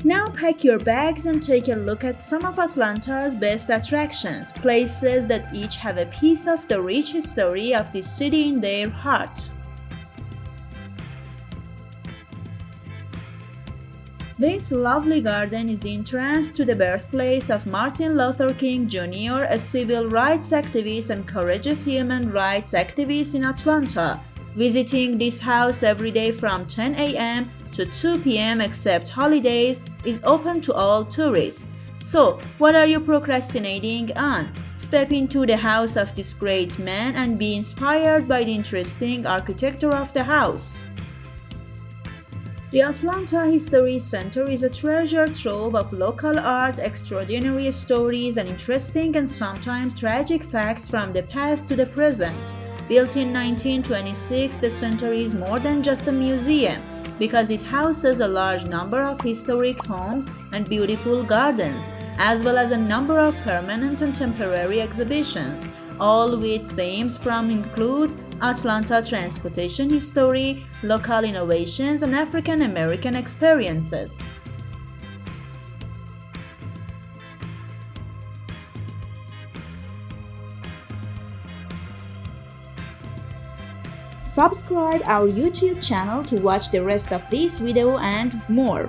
Now pack your bags and take a look at some of Atlanta's best attractions, places that each have a piece of the rich history of this city in their heart. This lovely garden is the entrance to the birthplace of Martin Luther King Jr., a civil rights activist and courageous human rights activist in Atlanta. Visiting this house every day from 10 a.m. to 2 p.m. except holidays is open to all tourists. So, what are you procrastinating on? Step into the house of this great man and be inspired by the interesting architecture of the house. The Atlanta History Center is a treasure trove of local art, extraordinary stories, and interesting and sometimes tragic facts from the past to the present. Built in 1926, the center is more than just a museum because it houses a large number of historic homes and beautiful gardens, as well as a number of permanent and temporary exhibitions, all with themes from includes Atlanta transportation history, local innovations, and African American experiences. Subscribe our YouTube channel to watch the rest of this video and more.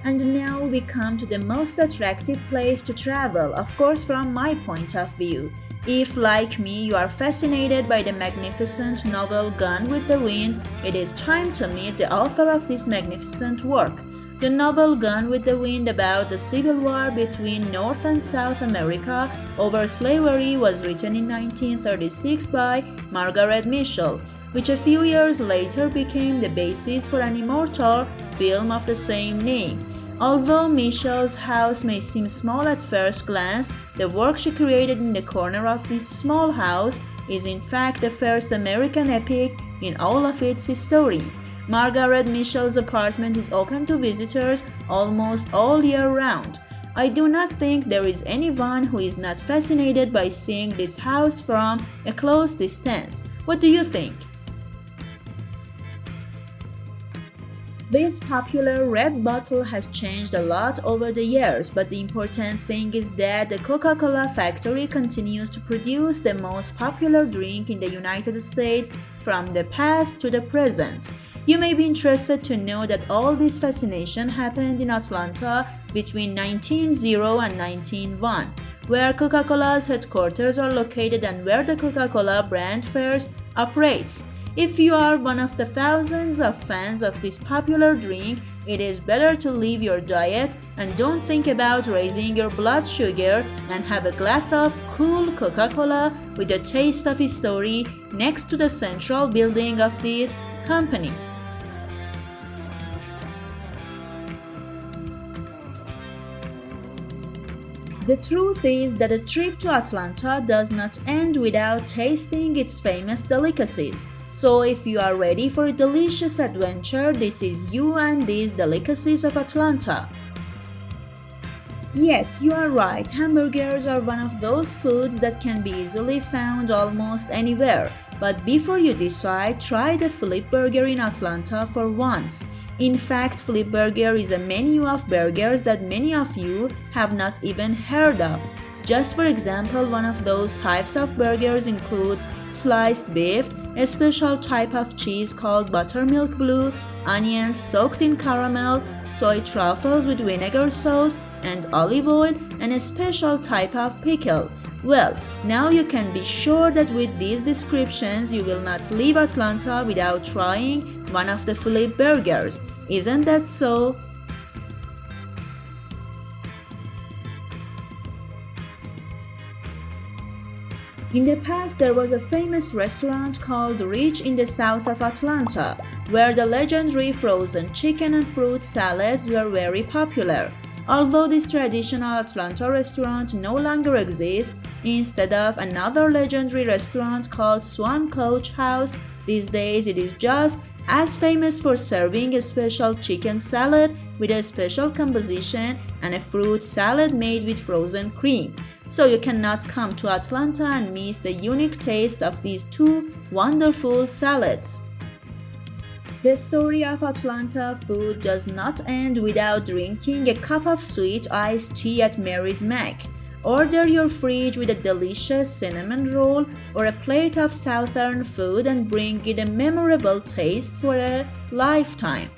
And now we come to the most attractive place to travel, of course from my point of view. If, like me, you are fascinated by the magnificent novel Gone with the Wind, it is time to meet the author of this magnificent work. The novel Gone with the Wind about the civil war between North and South America over slavery was written in 1936 by Margaret Mitchell, which a few years later became the basis for an immortal film of the same name. Although Mitchell's house may seem small at first glance, the work she created in the corner of this small house is in fact the first American epic in all of its history. Margaret Mitchell's apartment is open to visitors almost all year round. I do not think there is anyone who is not fascinated by seeing this house from a close distance. What do you think? This popular red bottle has changed a lot over the years, but the important thing is that the Coca-Cola factory continues to produce the most popular drink in the United States from the past to the present. You may be interested to know that all this fascination happened in Atlanta between 1900 and 1901, where Coca-Cola's headquarters are located and where the Coca-Cola brand first operates. If you are one of the thousands of fans of this popular drink, it is better to leave your diet and don't think about raising your blood sugar and have a glass of cool Coca-Cola with a taste of history next to the central building of this company. The truth is that a trip to Atlanta does not end without tasting its famous delicacies. So if you are ready for a delicious adventure, this is you and these delicacies of Atlanta. Yes, you are right, hamburgers are one of those foods that can be easily found almost anywhere. But before you decide, try the Flipburger in Atlanta for once. In fact, Flipburger is a menu of burgers that many of you have not even heard of. Just for example, one of those types of burgers includes sliced beef, a special type of cheese called buttermilk blue, onions soaked in caramel, soy truffles with vinegar sauce and olive oil, and a special type of pickle. Well, now you can be sure that with these descriptions you will not leave Atlanta without trying one of the Flipburgers. Isn't that so? In the past, there was a famous restaurant called Rich in the south of Atlanta, where the legendary frozen chicken and fruit salads were very popular. Although this traditional Atlanta restaurant no longer exists, instead of another legendary restaurant called Swan Coach House, these days it is just as famous for serving a special chicken salad with a special composition and a fruit salad made with frozen cream. So you cannot come to Atlanta and miss the unique taste of these two wonderful salads. The story of Atlanta food does not end without drinking a cup of sweet iced tea at Mary's Mac. Order your fridge with a delicious cinnamon roll or a plate of Southern food and bring it a memorable taste for a lifetime.